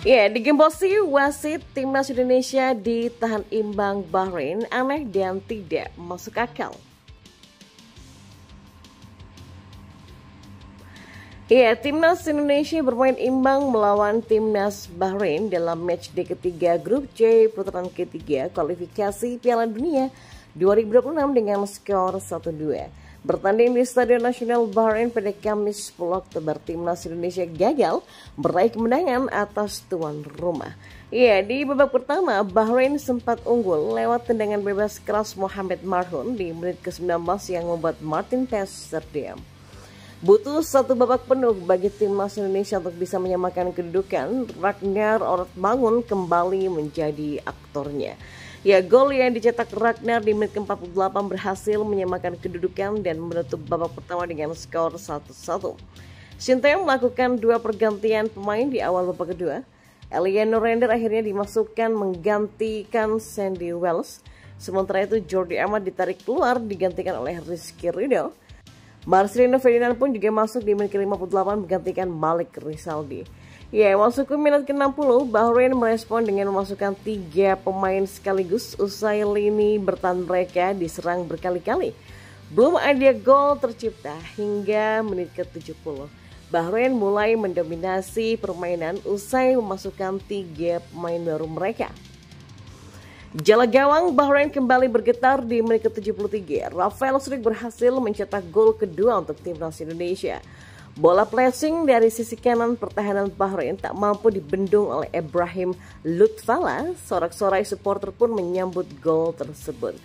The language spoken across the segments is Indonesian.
Ya, di game bosi wasit timnas Indonesia ditahan imbang Bahrain aneh dan tidak masuk akal. Ya, timnas Indonesia bermain imbang melawan timnas Bahrain dalam matchday ketiga grup C putaran ketiga kualifikasi Piala Dunia 2026 dengan skor 1-2. Bertanding di Stadion Nasional Bahrain pada Kamis 10 Oktober, timnas Indonesia gagal meraih kemenangan atas tuan rumah. Ya, di babak pertama, Bahrain sempat unggul lewat tendangan bebas keras Mohamed Marhoun di menit ke-19 yang membuat Martin Paes terdiam. Butuh satu babak penuh bagi timnas Indonesia untuk bisa menyamakan kedudukan. Ragnar Ortmangun kembali menjadi aktornya. Ya, gol yang dicetak Ragnar di menit ke-48 berhasil menyamakan kedudukan dan menutup babak pertama dengan skor 1-1. Sinteyong melakukan dua pergantian pemain di awal babak kedua. Elian Nurender akhirnya dimasukkan menggantikan Sandy Wells. Sementara itu Jordi Amat ditarik keluar digantikan oleh Rizky Ridho. Marcelino Ferdinand pun juga masuk di menit ke-58 menggantikan Malik Rizaldi. Ya, masuk ke menit ke-60, Bahrain merespon dengan memasukkan 3 pemain sekaligus usai lini bertahan mereka diserang berkali-kali. Belum ada gol tercipta hingga menit ke-70. Bahrain mulai mendominasi permainan usai memasukkan 3 pemain baru mereka. Jala gawang Bahrain kembali bergetar di menit ke-73. Rafael Struijk berhasil mencetak gol kedua untuk timnas Indonesia. Bola placing dari sisi kanan pertahanan Bahrain tak mampu dibendung oleh Ibrahim Lutfala. Sorak-sorai supporter pun menyambut gol tersebut.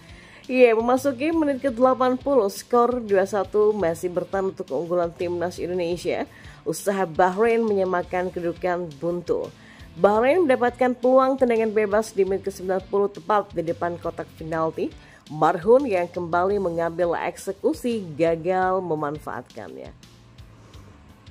Memasuki menit ke-80, skor 2-1 masih bertahan untuk keunggulan timnas Indonesia. Usaha Bahrain menyamakan kedudukan buntu. Bahrain mendapatkan peluang tendangan bebas di menit ke-90 tepat di depan kotak penalti. Marhoun yang kembali mengambil eksekusi gagal memanfaatkannya.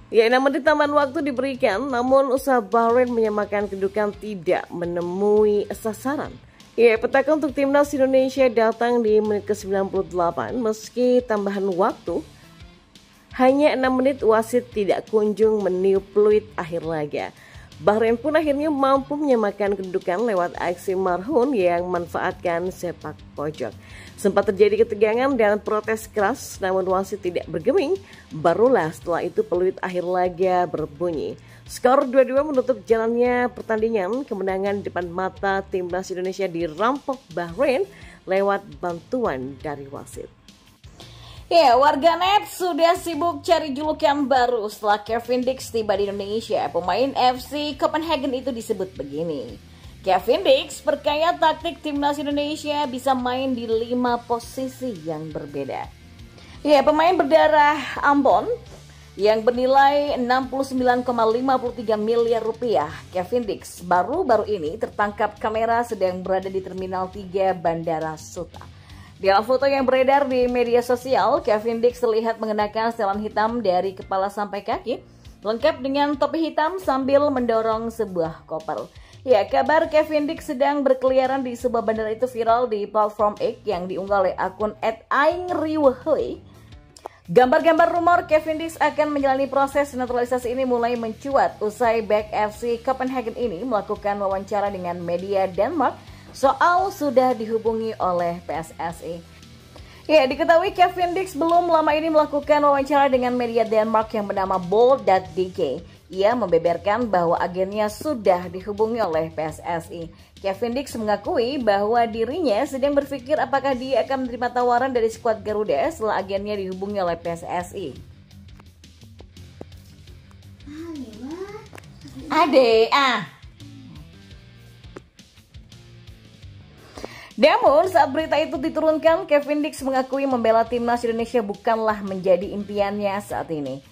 6 menit tambahan waktu diberikan, namun usaha Bahrain menyamakan kedudukan tidak menemui sasaran. Petaka untuk timnas Indonesia datang di menit ke-98 meski tambahan waktu. Hanya 6 menit wasit tidak kunjung meniup peluit akhir laga. Bahrain pun akhirnya mampu menyamakan kedudukan lewat aksi Marhoun yang memanfaatkan sepak pojok. Sempat terjadi ketegangan dan protes keras, namun wasit tidak bergeming. Barulah setelah itu peluit akhir laga berbunyi. Skor 2-2 menutup jalannya pertandingan. Kemenangan di depan mata timnas Indonesia dirampok Bahrain lewat bantuan dari wasit. Warganet sudah sibuk cari julukan baru setelah Kevin Dix tiba di Indonesia. Pemain FC Copenhagen itu disebut begini. Kevin Dix perkaya taktik timnas Indonesia, bisa main di 5 posisi yang berbeda. Pemain berdarah Ambon yang bernilai 69,53 miliar rupiah. Kevin Dix baru-baru ini tertangkap kamera sedang berada di Terminal 3 Bandara Suta. Dalam foto yang beredar di media sosial, Kevin Dix terlihat mengenakan setelan hitam dari kepala sampai kaki, lengkap dengan topi hitam sambil mendorong sebuah koper. Kabar Kevin Dix sedang berkeliaran di sebuah bandara itu viral di platform X yang diunggah oleh akun @aingriwehoy. Gambar-gambar rumor Kevin Dix akan menjalani proses naturalisasi ini mulai mencuat usai back FC Copenhagen ini melakukan wawancara dengan media Denmark soal sudah dihubungi oleh PSSI. Diketahui Kevin Dix belum lama ini melakukan wawancara dengan media Denmark yang bernama Bold.dk. Ia membeberkan bahwa agennya sudah dihubungi oleh PSSI. Kevin Dix mengakui bahwa dirinya sedang berpikir apakah dia akan menerima tawaran dari skuad Garuda setelah agennya dihubungi oleh PSSI. Namun saat berita itu diturunkan, Kevin Dix mengakui membela timnas Indonesia bukanlah menjadi impiannya saat ini.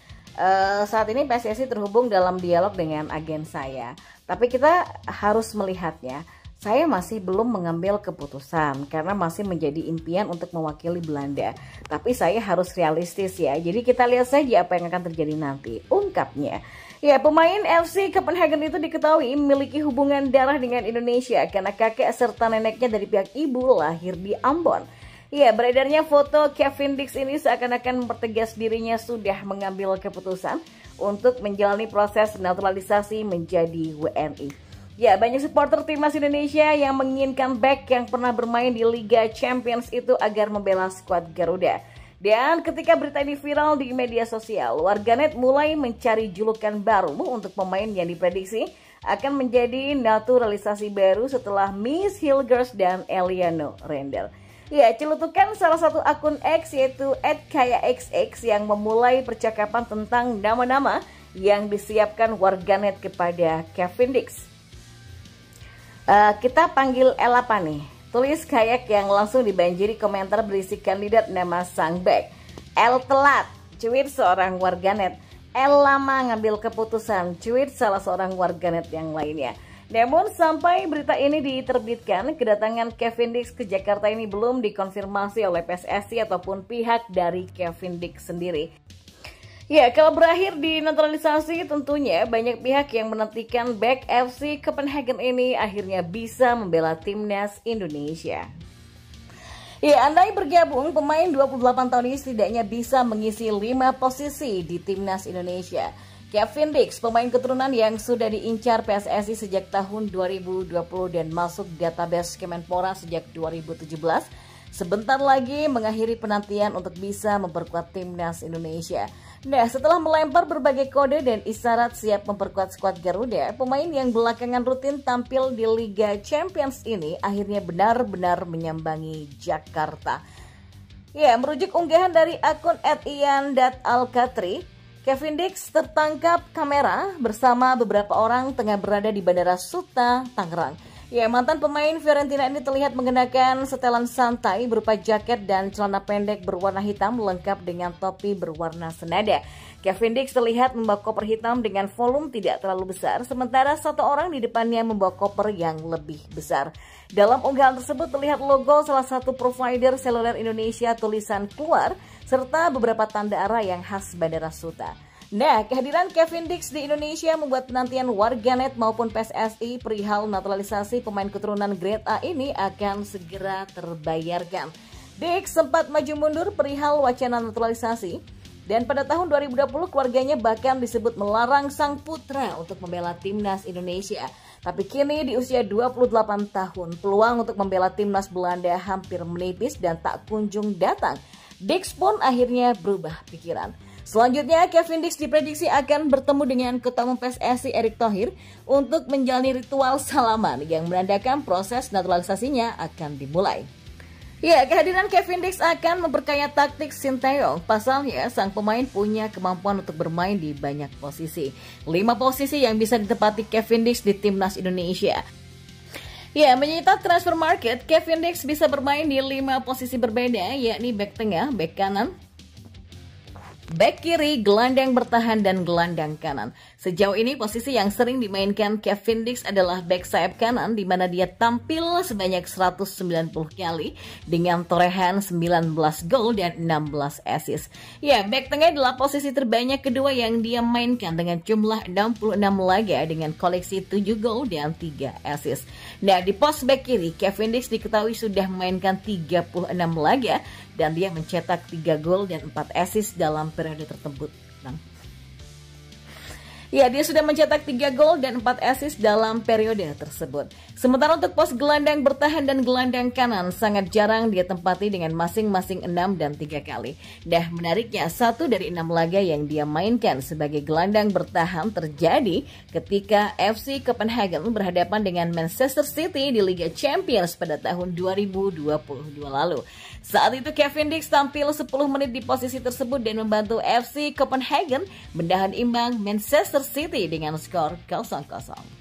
Saat ini PSSI terhubung dalam dialog dengan agen saya. Tapi kita harus melihatnya. Saya masih belum mengambil keputusan karena masih menjadi impian untuk mewakili Belanda. Tapi saya harus realistis ya. Jadi kita lihat saja apa yang akan terjadi nanti. Ungkapnya. Pemain FC Copenhagen itu diketahui memiliki hubungan darah dengan Indonesia karena kakek serta neneknya dari pihak ibu lahir di Ambon. Beredarnya foto Kevin Dix ini seakan-akan mempertegas dirinya sudah mengambil keputusan untuk menjalani proses naturalisasi menjadi WNI. Ya, banyak supporter timnas Indonesia yang menginginkan back yang pernah bermain di Liga Champions itu agar membela skuad Garuda. Dan ketika berita ini viral di media sosial, warganet mulai mencari julukan baru untuk pemain yang diprediksi akan menjadi naturalisasi baru setelah Miss Hilgers dan Eliano Render. Ya, celutukan salah satu akun X yaitu @kayaxx yang memulai percakapan tentang nama-nama yang disiapkan warganet kepada Kevin Dix. Kita panggil El apa nih? Tulis kayak yang langsung dibanjiri komentar berisi kandidat nama sang back. El telat, cuit seorang warganet. El lama ngambil keputusan, cuit salah seorang warganet yang lainnya. Namun sampai berita ini diterbitkan, kedatangan Kevin Dix ke Jakarta ini belum dikonfirmasi oleh PSSI ataupun pihak dari Kevin Dix sendiri. Ya, kalau berakhir di naturalisasi tentunya banyak pihak yang menantikan back FC Copenhagen ini akhirnya bisa membela timnas Indonesia. Ya, andai bergabung, pemain 28 tahun ini setidaknya bisa mengisi 5 posisi di timnas Indonesia. Kevin Dix, pemain keturunan yang sudah diincar PSSI sejak tahun 2020 dan masuk database Kemenpora sejak 2017, sebentar lagi mengakhiri penantian untuk bisa memperkuat timnas Indonesia. Nah, setelah melempar berbagai kode dan isyarat siap memperkuat skuad Garuda, pemain yang belakangan rutin tampil di Liga Champions ini akhirnya benar-benar menyambangi Jakarta. Ya, merujuk unggahan dari akun @ian.alkatri, Kevin Dix tertangkap kamera bersama beberapa orang tengah berada di Bandara Suta, Tangerang. Ya, mantan pemain Fiorentina ini terlihat mengenakan setelan santai berupa jaket dan celana pendek berwarna hitam lengkap dengan topi berwarna senada. Kevin Dix terlihat membawa koper hitam dengan volume tidak terlalu besar, sementara satu orang di depannya membawa koper yang lebih besar. Dalam unggahan tersebut terlihat logo salah satu provider seluler Indonesia, tulisan keluar, serta beberapa tanda arah yang khas Bandara Suta. Nah, kehadiran Kevin Dix di Indonesia membuat penantian warganet maupun PSSI perihal naturalisasi pemain keturunan Grade A ini akan segera terbayarkan. Dix sempat maju mundur perihal wacana naturalisasi, dan pada tahun 2020 keluarganya bahkan disebut melarang sang putra untuk membela timnas Indonesia. Tapi kini di usia 28 tahun, peluang untuk membela timnas Belanda hampir menipis dan tak kunjung datang. Dix pun akhirnya berubah pikiran. Selanjutnya, Kevin Dix diprediksi akan bertemu dengan Ketua Umum PSSI Erick Thohir untuk menjalani ritual salaman yang menandakan proses naturalisasinya akan dimulai. Ya, kehadiran Kevin Dix akan memperkaya taktik Sinteyong. Pasalnya, sang pemain punya kemampuan untuk bermain di banyak posisi. 5 posisi yang bisa ditempati Kevin Dix di timnas Indonesia. Ya, menyitak transfer market, Kevin Dix bisa bermain di 5 posisi berbeda, yakni back tengah, back kanan, back kiri, gelandang bertahan, dan gelandang kanan. Sejauh ini posisi yang sering dimainkan Kevin Dix adalah back sayap kanan, di mana dia tampil sebanyak 190 kali dengan torehan 19 gol dan 16 assist. Ya, back tengah adalah posisi terbanyak kedua yang dia mainkan dengan jumlah 66 laga dengan koleksi 7 gol dan 3 assist. Nah, di pos back kiri, Kevin Dix diketahui sudah memainkan 36 laga dan dia mencetak 3 gol dan 4 assist dalam periode tersebut. Ya, dia sudah mencetak 3 gol dan 4 assist dalam periode tersebut. Sementara untuk pos gelandang bertahan dan gelandang kanan sangat jarang dia tempati dengan masing-masing 6 dan 3 kali. Nah, menariknya 1 dari 6 laga yang dia mainkan sebagai gelandang bertahan terjadi ketika FC Copenhagen berhadapan dengan Manchester City di Liga Champions pada tahun 2022 lalu. Saat itu Kevin Dix tampil 10 menit di posisi tersebut dan membantu FC Copenhagen menahan imbang Manchester City dengan skor 0-0.